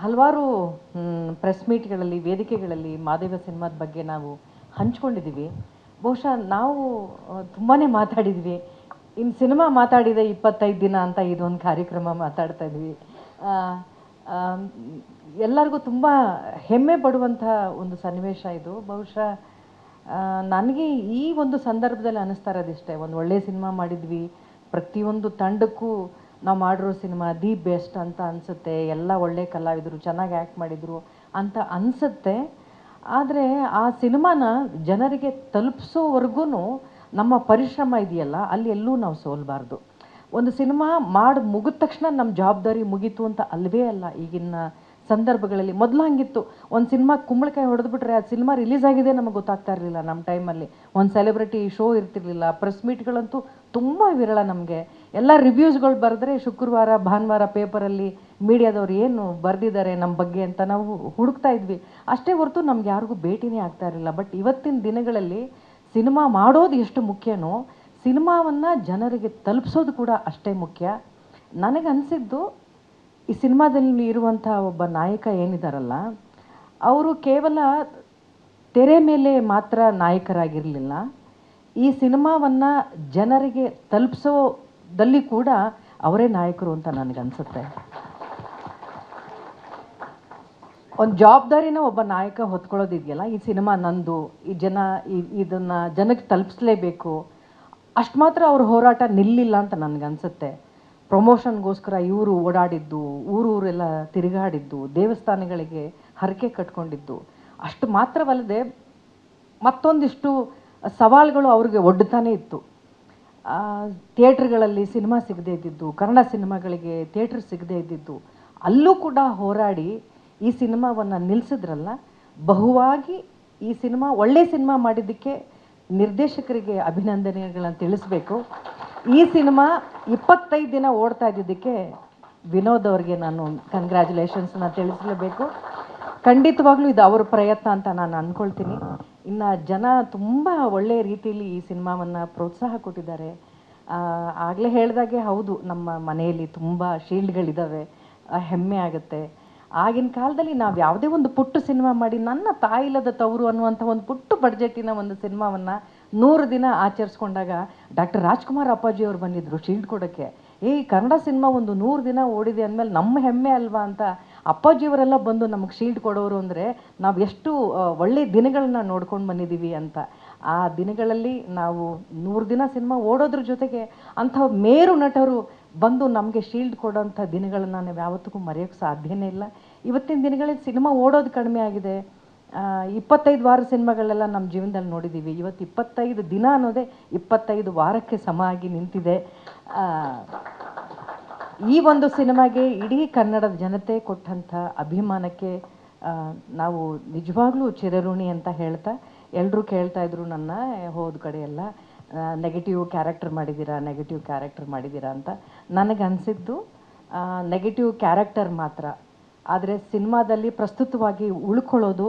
ಹಲವಾರು ಪ್ರೆಸ್ ಮೀಟ್ಗಳಲ್ಲಿ, ವೇದಿಕೆಗಳಲ್ಲಿ ಮಾದೇವ ಸಿನಿಮಾದ ಬಗ್ಗೆ ನಾವು ಹಂಚ್ಕೊಂಡಿದ್ದೀವಿ. ಬಹುಶಃ ನಾವು ತುಂಬಾ ಮಾತಾಡಿದ್ವಿ. ಇನ್ನು ಸಿನಿಮಾ ಮಾತಾಡಿದೆ 25 ದಿನ ಅಂತ ಇದೊಂದು ಕಾರ್ಯಕ್ರಮ ಮಾತಾಡ್ತಾ ಇದ್ವಿ. ಎಲ್ಲರಿಗೂ ತುಂಬ ಹೆಮ್ಮೆ ಪಡುವಂಥ ಒಂದು ಸನ್ನಿವೇಶ ಇದು. ಬಹುಶಃ ನನಗೆ ಈ ಒಂದು ಸಂದರ್ಭದಲ್ಲಿ ಅನ್ನಿಸ್ತಾ ಇರೋದಿಷ್ಟೇ, ಒಂದು ಒಳ್ಳೆಯ ಸಿನಿಮಾ ಮಾಡಿದ್ವಿ, ಪ್ರತಿಯೊಂದು ತಂಡಕ್ಕೂ ನಾವು ಮಾಡಿರೋ ಸಿನಿಮಾ ದಿ ಬೆಸ್ಟ್ ಅಂತ ಅನಿಸುತ್ತೆ. ಎಲ್ಲ ಒಳ್ಳೆ ಕಲಾವಿದರು ಚೆನ್ನಾಗಿ ಆ್ಯಕ್ಟ್ ಮಾಡಿದರು ಅಂತ ಅನಿಸುತ್ತೆ. ಆದರೆ ಆ ಸಿನಿಮಾನ ಜನರಿಗೆ ತಲುಪಿಸೋವರೆಗೂ ನಮ್ಮ ಪರಿಶ್ರಮ ಇದೆಯಲ್ಲ, ಅಲ್ಲಿ ಎಲ್ಲೂ ನಾವು ಸೋಲಬಾರ್ದು. ಒಂದು ಸಿನಿಮಾ ಮಾಡಿ ಮುಗಿದ ತಕ್ಷಣ ನಮ್ಮ ಜವಾಬ್ದಾರಿ ಮುಗೀತು ಅಂತ ಅಲ್ವೇ ಅಲ್ಲ. ಈಗಿನ ಸಂದರ್ಭಗಳಲ್ಲಿ ಮೊದಲು ಹಂಗಿತ್ತು, ಒಂದು ಸಿನಿಮಾ ಕುಂಬಳಕಾಯಿ ಹೊಡೆದ್ಬಿಟ್ರೆ ಆ ಸಿನಿಮಾ ರಿಲೀಸ್ ಆಗಿದೆ ನಮಗೆ ಗೊತ್ತಾಗ್ತಾ ಇರಲಿಲ್ಲ. ನಮ್ಮ ಟೈಮಲ್ಲಿ ಒಂದು ಸೆಲೆಬ್ರಿಟಿ ಶೋ ಇರ್ತಿರ್ಲಿಲ್ಲ. ಪ್ರೆಸ್ ಮೀಟ್ಗಳಂತೂ ತುಂಬ ವಿರಳ. ನಮಗೆ ಎಲ್ಲ ರಿವ್ಯೂಸ್ಗಳು ಬರೆದ್ರೆ ಶುಕ್ರವಾರ ಭಾನುವಾರ ಪೇಪರಲ್ಲಿ ಮೀಡಿಯಾದವ್ರು ಏನು ಬರೆದಿದ್ದಾರೆ ನಮ್ಮ ಬಗ್ಗೆ ಅಂತ ನಾವು ಹುಡುಕ್ತಾ ಇದ್ವಿ. ಅಷ್ಟೇ ಹೊರತು ನಮ್ಗೆ ಯಾರಿಗೂ ಭೇಟಿನೇ ಆಗ್ತಾ ಇರಲಿಲ್ಲ. ಬಟ್ ಇವತ್ತಿನ ದಿನಗಳಲ್ಲಿ ಸಿನಿಮಾ ಮಾಡೋದು ಎಷ್ಟು ಮುಖ್ಯನೋ, ಸಿನಿಮಾವನ್ನು ಜನರಿಗೆ ತಲುಪಿಸೋದು ಕೂಡ ಅಷ್ಟೇ ಮುಖ್ಯ. ನನಗನ್ಸಿದ್ದು ಈ ಸಿನಿಮಾದಲ್ಲಿ ಇರುವಂಥ ಒಬ್ಬ ನಾಯಕ ಏನಿದಾರಲ್ಲ, ಅವರು ಕೇವಲ ತೆರೆ ಮೇಲೆ ಮಾತ್ರ ನಾಯಕರಾಗಿರಲಿಲ್ಲ, ಈ ಸಿನಿಮಾವನ್ನು ಜನರಿಗೆ ತಲುಪಿಸೋದಲ್ಲಿ ಕೂಡ ಅವರೇ ನಾಯಕರು ಅಂತ ನನಗನ್ಸುತ್ತೆ. ಒಂದು ಜವಾಬ್ದಾರಿನ ಒಬ್ಬ ನಾಯಕ ಹೊತ್ಕೊಳ್ಳೋದಿದೆಯಲ್ಲ, ಈ ಸಿನಿಮಾ ನಂದು, ಈ ಇದನ್ನು ಜನಕ್ಕೆ ತಲುಪಿಸ್ಲೇಬೇಕು, ಅಷ್ಟು ಮಾತ್ರ ಅವ್ರ ಹೋರಾಟ ನಿಲ್ಲಿಲ್ಲ ಅಂತ ನನಗನ್ಸುತ್ತೆ. ಪ್ರಮೋಷನ್ಗೋಸ್ಕರ ಇವರು ಓಡಾಡಿದ್ದು, ಊರೆಲ್ಲ ತಿರುಗಾಡಿದ್ದು, ದೇವಸ್ಥಾನಗಳಿಗೆ ಹರಕೆ ಕಟ್ಕೊಂಡಿದ್ದು, ಅಷ್ಟು ಮಾತ್ರವಲ್ಲದೆ ಮತ್ತೊಂದಿಷ್ಟು ಸವಾಲುಗಳು ಅವ್ರಿಗೆ ಒಡ್ಡುತ್ತಾನೇ ಇತ್ತು. ಥಿಯೇಟ್ರ್ಗಳಲ್ಲಿ ಸಿನಿಮಾ ಸಿಗದೇ ಇದ್ದಿದ್ದು, ಕನ್ನಡ ಸಿನಿಮಾಗಳಿಗೆ ಥಿಯೇಟ್ರ್ ಸಿಗದೇ ಇದ್ದಿದ್ದು, ಅಲ್ಲೂ ಕೂಡ ಹೋರಾಡಿ ಈ ಸಿನಿಮಾವನ್ನು ನಿಲ್ಲಿಸಿದ್ರಲ್ಲ, ಬಹುವಾಗಿ ಈ ಸಿನಿಮಾ ಒಳ್ಳೆಯ ಸಿನಿಮಾ ಮಾಡಿದ್ದಕ್ಕೆ ನಿರ್ದೇಶಕರಿಗೆ ಅಭಿನಂದನೆಗಳನ್ನು ತಿಳಿಸ್ಬೇಕು. ಈ ಸಿನಿಮಾ 25 ದಿನ ಓಡ್ತಾ ಇದ್ದಿದ್ದಕ್ಕೆ ವಿನೋದ್ ಅವ್ರಿಗೆ ನಾನು ಕಂಗ್ರ್ಯಾಚುಲೇಷನ್ಸ್ನ ತಿಳಿಸಲೇಬೇಕು. ಖಂಡಿತವಾಗ್ಲೂ ಇದು ಅವ್ರ ಪ್ರಯತ್ನ ಅಂತ ನಾನು ಅಂದ್ಕೊಳ್ತೀನಿ. ಇನ್ನು ಜನ ತುಂಬ ಒಳ್ಳೆಯ ರೀತಿಯಲ್ಲಿ ಈ ಸಿನಿಮಾವನ್ನು ಪ್ರೋತ್ಸಾಹ ಕೊಟ್ಟಿದ್ದಾರೆ. ಆಗಲೇ ಹೇಳಿದಾಗೆ ಹೌದು, ನಮ್ಮ ಮನೆಯಲ್ಲಿ ತುಂಬ ಶೀಲ್ಡ್ಗಳಿದ್ದಾವೆ, ಹೆಮ್ಮೆ ಆಗುತ್ತೆ. ಆಗಿನ ಕಾಲದಲ್ಲಿ ನಾವು ಯಾವುದೇ ಒಂದು ಪುಟ್ಟ ಸಿನಿಮಾ ಮಾಡಿ, ನನ್ನ ತಾಯಿಲ್ಲದ ತವರು ಅನ್ನುವಂಥ ಒಂದು ಪುಟ್ಟ ಬಡ್ಜೆಟಿನ ಒಂದು ಸಿನಿಮಾವನ್ನು 100 ದಿನ ಆಚರಿಸ್ಕೊಂಡಾಗ ಡಾಕ್ಟರ್ ರಾಜ್ಕುಮಾರ್ ಅಪ್ಪಾಜಿಯವರು ಬಂದಿದ್ದರು ಶೀಲ್ಡ್ ಕೊಡೋಕ್ಕೆ. ಕನ್ನಡ ಸಿನಿಮಾ ಒಂದು 100 ದಿನ ಓಡಿದೆ ಅಂದಮೇಲೆ ನಮ್ಮ ಹೆಮ್ಮೆ ಅಲ್ವಾ ಅಂತ ಅಪ್ಪಾಜಿಯವರೆಲ್ಲ ಬಂದು ನಮಗೆ ಶೀಲ್ಡ್ ಕೊಡೋರು ಅಂದರೆ ನಾವು ಎಷ್ಟು ಒಳ್ಳೆಯ ದಿನಗಳನ್ನ ನೋಡ್ಕೊಂಡು ಬಂದಿದ್ದೀವಿ ಅಂತ. ಆ ದಿನಗಳಲ್ಲಿ ನಾವು 100 ದಿನ ಸಿನಿಮಾ ಓಡೋದ್ರ ಜೊತೆಗೆ ಅಂಥ ಮೇರು ನಟರು ಬಂದು ನಮಗೆ ಶೀಲ್ಡ್ ಕೊಡೋಂಥ ದಿನಗಳನ್ನು ನಾವು ಯಾವತ್ತಿಗೂ ಮರೆಯೋಕ್ಕೆ ಸಾಧ್ಯನೇ ಇಲ್ಲ. ಇವತ್ತಿನ ದಿನಗಳಲ್ಲಿ ಸಿನಿಮಾ ಓಡೋದು ಕಡಿಮೆ ಆಗಿದೆ. 25 ವಾರ ಸಿನಿಮಾಗಳೆಲ್ಲ ನಮ್ಮ ಜೀವನದಲ್ಲಿ ನೋಡಿದ್ದೀವಿ. ಇವತ್ತು 25 ದಿನ ಅನ್ನೋದೇ 25 ವಾರಕ್ಕೆ ಸಮ ಆಗಿ ನಿಂತಿದೆ. ಈ ಒಂದು ಸಿನಿಮಾಗೆ ಇಡೀ ಕನ್ನಡದ ಜನತೆ ಕೊಟ್ಟಂಥ ಅಭಿಮಾನಕ್ಕೆ ನಾವು ನಿಜವಾಗ್ಲೂ ಚಿರಋಣಿ ಅಂತ ಹೇಳ್ತಾ, ಎಲ್ಲರೂ ಕೇಳ್ತಾಯಿದ್ರು ನನ್ನ ಹೋದ ಕಡೆ ಎಲ್ಲ, ನೆಗೆಟಿವ್ ಕ್ಯಾರೆಕ್ಟರ್ ಮಾಡಿದ್ದೀರಾ ಅಂತ. ನನಗನ್ಸಿದ್ದು ನೆಗೆಟಿವ್ ಕ್ಯಾರೆಕ್ಟರ್ ಮಾತ್ರ. ಆದರೆ ಸಿನಿಮಾದಲ್ಲಿ ಪ್ರಸ್ತುತವಾಗಿ ಉಳ್ಕೊಳ್ಳೋದು,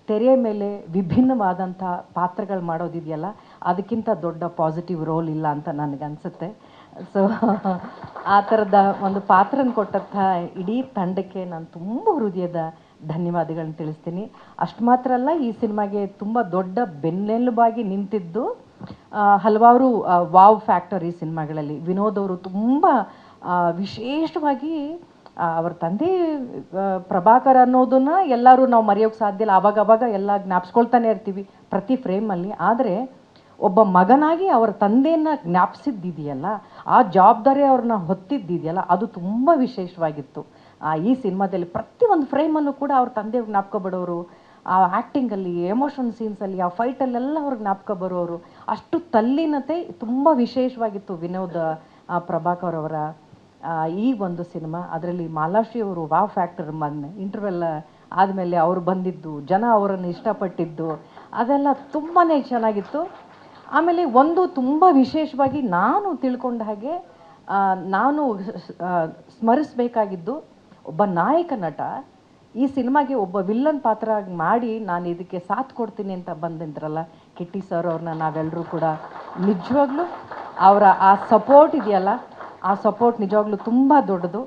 ತೆರೆಯ ಮೇಲೆ ವಿಭಿನ್ನವಾದಂಥ ಪಾತ್ರಗಳು ಮಾಡೋದಿದೆಯಲ್ಲ, ಅದಕ್ಕಿಂತ ದೊಡ್ಡ ಪಾಸಿಟಿವ್ ರೋಲ್ ಇಲ್ಲ ಅಂತ ನನಗನ್ಸುತ್ತೆ. ಸೊ ಆ ಥರದ ಒಂದು ಪಾತ್ರನ ಕೊಟ್ಟಂಥ ಇಡೀ ತಂಡಕ್ಕೆ ನಾನು ತುಂಬ ಹೃದಯದ ಧನ್ಯವಾದಗಳನ್ನ ತಿಳಿಸ್ತೀನಿ. ಅಷ್ಟು ಮಾತ್ರ ಅಲ್ಲ, ಈ ಸಿನಿಮಾಗೆ ತುಂಬ ದೊಡ್ಡ ಬೆನ್ನೆಲುಬಾಗಿ ನಿಂತಿದ್ದು ಹಲವಾರು ವಾವ್ ಫ್ಯಾಕ್ಟರ್ ಈ ಸಿನಿಮಾಗಳಲ್ಲಿ. ವಿನೋದ್ ಅವರು ತುಂಬ ವಿಶೇಷವಾಗಿ ಅವ್ರ ತಂದೆ ಪ್ರಭಾಕರ್ ಅನ್ನೋದನ್ನು ಎಲ್ಲರೂ ನಾವು ಮರೆಯೋಕ್ಕೆ ಸಾಧ್ಯ ಇಲ್ಲ. ಆವಾಗ ಎಲ್ಲ ಜ್ಞಾಪಿಸ್ಕೊಳ್ತಾನೆ ಇರ್ತೀವಿ ಪ್ರತಿ ಫ್ರೇಮಲ್ಲಿ. ಆದರೆ ಒಬ್ಬ ಮಗನಾಗಿ ಅವರ ತಂದೆಯನ್ನು ಜ್ಞಾಪಿಸಿದ್ದಿದೆಯಲ್ಲ, ಆ ಜವಾಬ್ದಾರಿ ಅವ್ರನ್ನ ಹೊತ್ತಿದ್ದಿದೆಯಲ್ಲ, ಅದು ತುಂಬ ವಿಶೇಷವಾಗಿತ್ತು. ಈ ಸಿನಿಮಾದಲ್ಲಿ ಪ್ರತಿಯೊಂದು ಫ್ರೇಮಲ್ಲೂ ಕೂಡ ಅವ್ರ ತಂದೆ ಜ್ಞಾಪಕ ಬಡೋರು, ಆ ಆ್ಯಕ್ಟಿಂಗಲ್ಲಿ, ಎಮೋಷನ್ ಸೀನ್ಸಲ್ಲಿ, ಆ ಫೈಟಲ್ಲೆಲ್ಲ ಅವ್ರಿಗೆ ಜ್ಞಾಪಕ ಬರೋರು. ಅಷ್ಟು ತಲ್ಲೀನತೆ ತುಂಬ ವಿಶೇಷವಾಗಿತ್ತು ವಿನೋದ್ ಪ್ರಭಾಕರ್ ಅವರ ಈ ಒಂದು ಸಿನಿಮಾ. ಅದರಲ್ಲಿ ಮಾಲಾಶ್ರೀ ಅವರು ವಾವ್ ಫ್ಯಾಕ್ಟರ್. ಇಂಟರ್ವೆಲ್ ಆದಮೇಲೆ ಅವರು ಬಂದಿದ್ದು, ಜನ ಅವರನ್ನು ಇಷ್ಟಪಟ್ಟಿದ್ದು, ಅದೆಲ್ಲ ತುಂಬಾ ಚೆನ್ನಾಗಿತ್ತು. ಆಮೇಲೆ ಒಂದು ತುಂಬ ವಿಶೇಷವಾಗಿ ನಾನು ತಿಳ್ಕೊಂಡ ಹಾಗೆ ನಾನು ಸ್ಮರಿಸಬೇಕಾಗಿದ್ದು, ಒಬ್ಬ ನಾಯಕ ನಟ ಈ ಸಿನಿಮಾಗೆ ಒಬ್ಬ ವಿಲ್ಲನ್ ಪಾತ್ರ ಮಾಡಿ ನಾನು ಇದಕ್ಕೆ ಸಾಥ್ ಕೊಡ್ತೀನಿ ಅಂತ ಬಂದಿದ್ರಲ್ಲ ಕಿಟ್ಟಿ ಸರ್ ಅವ್ರನ್ನ ನಾವೆಲ್ಲರೂ ಕೂಡ ನಿಜವಾಗ್ಲೂ ಅವರ ಆ ಸಪೋರ್ಟ್ ಇದೆಯಲ್ಲ, ಆ ಸಪೋರ್ಟ್ ನಿಜವಾಗ್ಲೂ ತುಂಬ ದೊಡ್ಡದು.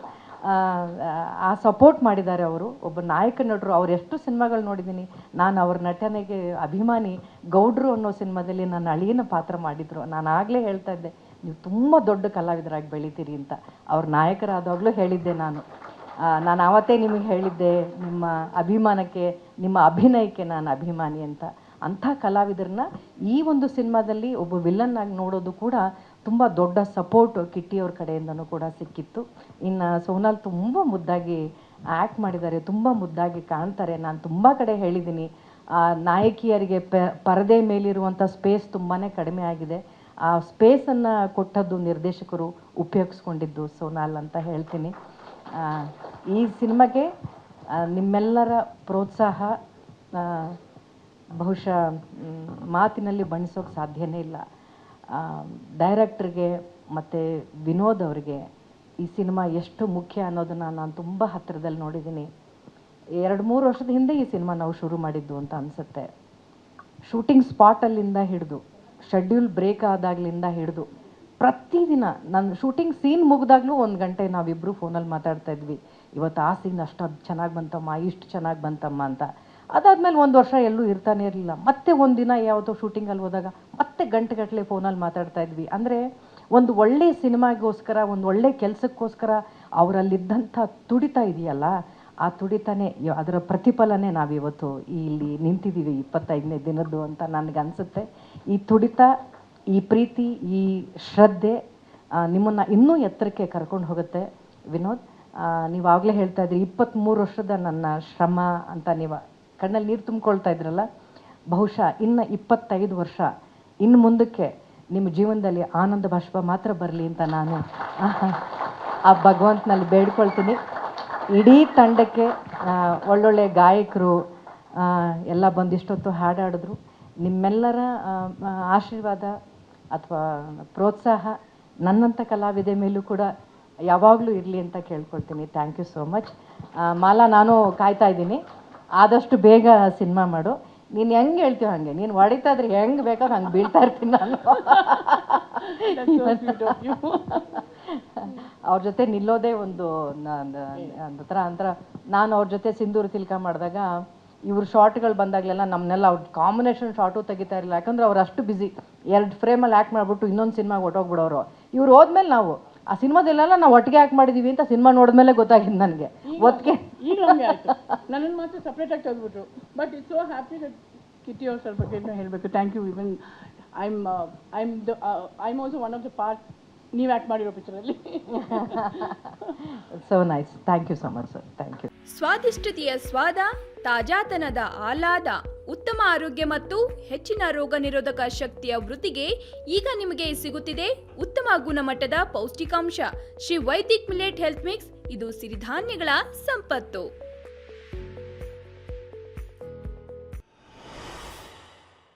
ಆ ಸಪೋರ್ಟ್ ಮಾಡಿದ್ದಾರೆ ಅವರು. ಒಬ್ಬ ನಾಯಕ ನಟರು, ಅವ್ರು ಎಷ್ಟು ಸಿನಿಮಾಗಳು ನೋಡಿದ್ದೀನಿ ನಾನು. ಅವ್ರ ನಟನೆಗೆ ಅಭಿಮಾನಿ. ಗೌಡ್ರು ಅನ್ನೋ ಸಿನಿಮಾದಲ್ಲಿ ನನ್ನ ಅಳಿಯನ ಪಾತ್ರ ಮಾಡಿದರು. ನಾನು ಆಗಲೇ ಹೇಳ್ತಾ ಇದ್ದೆ, ನೀವು ತುಂಬ ದೊಡ್ಡ ಕಲಾವಿದರಾಗಿ ಬೆಳಿತೀರಿ ಅಂತ. ಅವ್ರ ನಾಯಕರಾದಾಗಲೂ ಹೇಳಿದ್ದೆ ನಾನು. ನಾನು ಆವತ್ತೇ ನಿಮಗೆ ಹೇಳಿದ್ದೆ, ನಿಮ್ಮ ಅಭಿಮಾನಕ್ಕೆ, ನಿಮ್ಮ ಅಭಿನಯಕ್ಕೆ ನಾನು ಅಭಿಮಾನಿ ಅಂತ. ಅಂಥ ಕಲಾವಿದರನ್ನ ಈ ಒಂದು ಸಿನಿಮಾದಲ್ಲಿ ಒಬ್ಬ ವಿಲನ್ ಆಗಿ ನೋಡೋದು ಕೂಡ ತುಂಬ ದೊಡ್ಡ ಸಪೋರ್ಟ್ ಕಿಟ್ಟಿಯವ್ರ ಕಡೆಯಿಂದನೂ ಕೂಡ ಸಿಕ್ಕಿತ್ತು. ಇನ್ನು ಸೋನಾಲ್ ತುಂಬ ಮುದ್ದಾಗಿ ಆ್ಯಕ್ಟ್ ಮಾಡಿದ್ದಾರೆ, ತುಂಬ ಮುದ್ದಾಗಿ ಕಾಣ್ತಾರೆ. ನಾನು ತುಂಬ ಕಡೆ ಹೇಳಿದ್ದೀನಿ, ನಾಯಕಿಯರಿಗೆ ಪರದೆ ಮೇಲಿರುವಂಥ ಸ್ಪೇಸ್ ತುಂಬಾ ಕಡಿಮೆ ಆಗಿದೆ. ಆ ಸ್ಪೇಸನ್ನು ಕೊಟ್ಟದ್ದು ನಿರ್ದೇಶಕರು ಉಪಯೋಗಿಸ್ಕೊಂಡಿದ್ದು ಸೋನಾಲ್ ಅಂತ ಹೇಳ್ತೀನಿ. ಈ ಸಿನಿಮಾಗೆ ನಿಮ್ಮೆಲ್ಲರ ಪ್ರೋತ್ಸಾಹ ಬಹುಶಃ ಮಾತಿನಲ್ಲಿ ಬಣ್ಣಿಸೋಕೆ ಸಾಧ್ಯನೇ ಇಲ್ಲ. ಡೈರೆಕ್ಟ್ರಿಗೆ ಮತ್ತು ವಿನೋದ್ ಅವರಿಗೆ ಈ ಸಿನಿಮಾ ಎಷ್ಟು ಮುಖ್ಯ ಅನ್ನೋದನ್ನು ನಾನು ತುಂಬ ಹತ್ತಿರದಲ್ಲಿ ನೋಡಿದ್ದೀನಿ. 2-3 ವರ್ಷದ ಹಿಂದೆ ಈ ಸಿನಿಮಾ ನಾವು ಶುರು ಮಾಡಿದ್ದು ಅಂತ ಅನಿಸುತ್ತೆ. ಶೂಟಿಂಗ್ ಸ್ಪಾಟಲ್ಲಿಂದ ಹಿಡಿದು, ಶೆಡ್ಯೂಲ್ ಬ್ರೇಕ್ ಆದಾಗಲಿಂದ ಹಿಡಿದು ಪ್ರತಿದಿನ ನನ್ನ ಶೂಟಿಂಗ್ ಸೀನ್ ಮುಗಿದಾಗಲೂ 1 ಗಂಟೆ ನಾವಿಬ್ಬರು ಫೋನಲ್ಲಿ ಮಾತಾಡ್ತಾ ಇದ್ವಿ. ಇವತ್ತು ಆ ಸೀನ್ ಅಷ್ಟು ಚೆನ್ನಾಗಿ ಬಂತಮ್ಮ, ಇಷ್ಟು ಚೆನ್ನಾಗಿ ಬಂತಮ್ಮ ಅಂತ. ಅದಾದಮೇಲೆ 1 ವರ್ಷ ಎಲ್ಲೂ ಇರ್ತಾನೆ ಇರಲಿಲ್ಲ. ಮತ್ತೆ ಒಂದಿನ ಯಾವುದೋ ಶೂಟಿಂಗಲ್ಲಿ ಹೋದಾಗ ಮತ್ತೆ ಗಂಟೆಗಟ್ಟಲೆ ಫೋನಲ್ಲಿ ಮಾತಾಡ್ತಾ ಇದ್ವಿ. ಅಂದರೆ ಒಂದು ಒಳ್ಳೆಯ ಸಿನಿಮಾಗೋಸ್ಕರ, ಒಂದು ಒಳ್ಳೆಯ ಕೆಲಸಕ್ಕೋಸ್ಕರ ಅವರಲ್ಲಿದ್ದಂಥ ತುಡಿತ ಇದೆಯಲ್ಲ, ಆ ತುಡಿತನೇ, ಅದರ ಪ್ರತಿಫಲನೇ ನಾವಿವತ್ತು ಇಲ್ಲಿ ನಿಂತಿದ್ದೀವಿ 25ನೇ ದಿನದ್ದು ಅಂತ ನನಗನ್ಸುತ್ತೆ. ಈ ತುಡಿತ, ಈ ಪ್ರೀತಿ, ಈ ಶ್ರದ್ಧೆ ನಿಮ್ಮನ್ನು ಇನ್ನೂ ಎತ್ತರಕ್ಕೆ ಕರ್ಕೊಂಡು ಹೋಗುತ್ತೆ. ವಿನೋದ್, ನೀವಾಗಲೇ ಹೇಳ್ತಾ ಇದ್ರಿ 23 ವರ್ಷದ ನನ್ನ ಶ್ರಮ ಅಂತ. ನೀವು ಕಣ್ಣಲ್ಲಿ ನೀರು ತುಂಬಿಕೊಳ್ತಾ ಇದ್ರಲ್ಲ, ಬಹುಶಃ ಇನ್ನು 25 ವರ್ಷ ಇನ್ನು ಮುಂದಕ್ಕೆ ನಿಮ್ಮ ಜೀವನದಲ್ಲಿ ಆನಂದ ಬಾಷ್ಪ ಮಾತ್ರ ಬರಲಿ ಅಂತ ನಾನು ಆ ಭಗವಂತನಲ್ಲಿ ಬೇಡ್ಕೊಳ್ತೀನಿ. ಇಡೀ ತಂಡಕ್ಕೆ ಒಳ್ಳೊಳ್ಳೆ ಗಾಯಕರು ಎಲ್ಲ ಬಂದಿಷ್ಟೊತ್ತು ಹಾಡಾಡಿದ್ರು. ನಿಮ್ಮೆಲ್ಲರ ಆಶೀರ್ವಾದ ಅಥವಾ ಪ್ರೋತ್ಸಾಹ ನನ್ನಂಥ ಕಲಾವಿದೆ ಮೇಲೂ ಕೂಡ ಯಾವಾಗಲೂ ಇರಲಿ ಅಂತ ಕೇಳ್ಕೊಳ್ತೀನಿ. Thank you so much. Mala, ನಾನು ಕಾಯ್ತಾ ಇದ್ದೀನಿ, ಆದಷ್ಟು ಬೇಗ ಸಿನಿಮಾ ಮಾಡು. ನೀನು ಹೆಂಗೆ ಹೇಳ್ತೀವಿ ಹಾಗೆ, ನೀನು ಹೊಡಿತಾ ಇದ್ರೆ ಹೆಂಗೆ ಬೇಕಾದ್ರೆ ಹಂಗೆ ಬೀಳ್ತಾ ಇರ್ತೀನಿ ನಾನು. ಅವ್ರ ಜೊತೆ ನಿಲ್ಲೋದೇ ಒಂದು ಒಂಥರ. ನಾನು ಅವ್ರ ಜೊತೆ ಸಿಂಧೂರು ತಿಲ್ಕ ಮಾಡಿದಾಗ ಇವ್ರು ಶಾರ್ಟ್ಗಳು ಬಂದಾಗಲೆಲ್ಲ ನಮ್ಮನ್ನೆಲ್ಲ ಅವ್ರ ಕಾಂಬಿನೇಷನ್ ಶಾರ್ಟು ತೆಗಿತಾ ಇರಲಿಲ್ಲ. ಯಾಕಂದ್ರೆ ಅವ್ರು ಅಷ್ಟು ಬ್ಯುಸಿ, 2 ಫ್ರೇಮಲ್ಲಿ ಆ್ಯಕ್ಟ್ ಮಾಡಿಬಿಟ್ಟು ಇನ್ನೊಂದು ಸಿನಿಮಾಗೆ ಹೊಟ್ಟೋಗ್ಬಿಡೋರು. ಇವ್ರು ಹೋದ್ಮೇಲೆ ನಾವು ಆ ಸಿನಿಮಾದಲ್ಲೆಲ್ಲ ನಾವು ಒಟ್ಟಿಗೆ ಆ್ಯಕ್ಟ್ ಮಾಡಿದ್ದೀವಿ ಅಂತ ಸಿನಿಮಾ ನೋಡಿದ್ಮೇಲೆ ಗೊತ್ತಾಗಿದ್ದು ನನಗೆ. ಒತ್ತಿಗೆ ಈಗ ನಮಗೆ ಆಯಿತು, ನನ್ನನ್ನು ಮಾತ್ರ ಸಪ್ರೇಟಾಗಿ ತೆಗೆದ್ಬಿಟ್ರು. But it's so happy that Kitty ಅವ್ರ ಸ್ವಲ್ಪ ಬಗ್ಗೆ ಹೇಳಬೇಕು. Thank you. Even I'm also one of the part ನೀವು ಆ್ಯಕ್ಟ್ ಮಾಡಿರೋ ಪಿಕ್ಚರಲ್ಲಿ. So nice. Thank you so much sir. Thank you. ಸ್ವಾದಿಷ್ಟತೆಯ ಸ್ವಾದ, ತಾಜಾತನದ ಆಹ್ಲಾದ, ಉತ್ತಮ ಆರೋಗ್ಯ ಮತ್ತು ಹೆಚ್ಚಿನ ರೋಗ ನಿರೋಧಕ ಶಕ್ತಿಯ ವೃದ್ಧಿಗೆ ಈಗ ನಿಮಗೆ ಸಿಗುತ್ತಿದೆ ಉತ್ತಮ ಗುಣಮಟ್ಟದ ಪೌಷ್ಟಿಕಾಂಶ. Shri Vaidik millet health mix. ಇದು ಸಿರಿಧಾನ್ಯಗಳ ಸಂಪತ್ತು.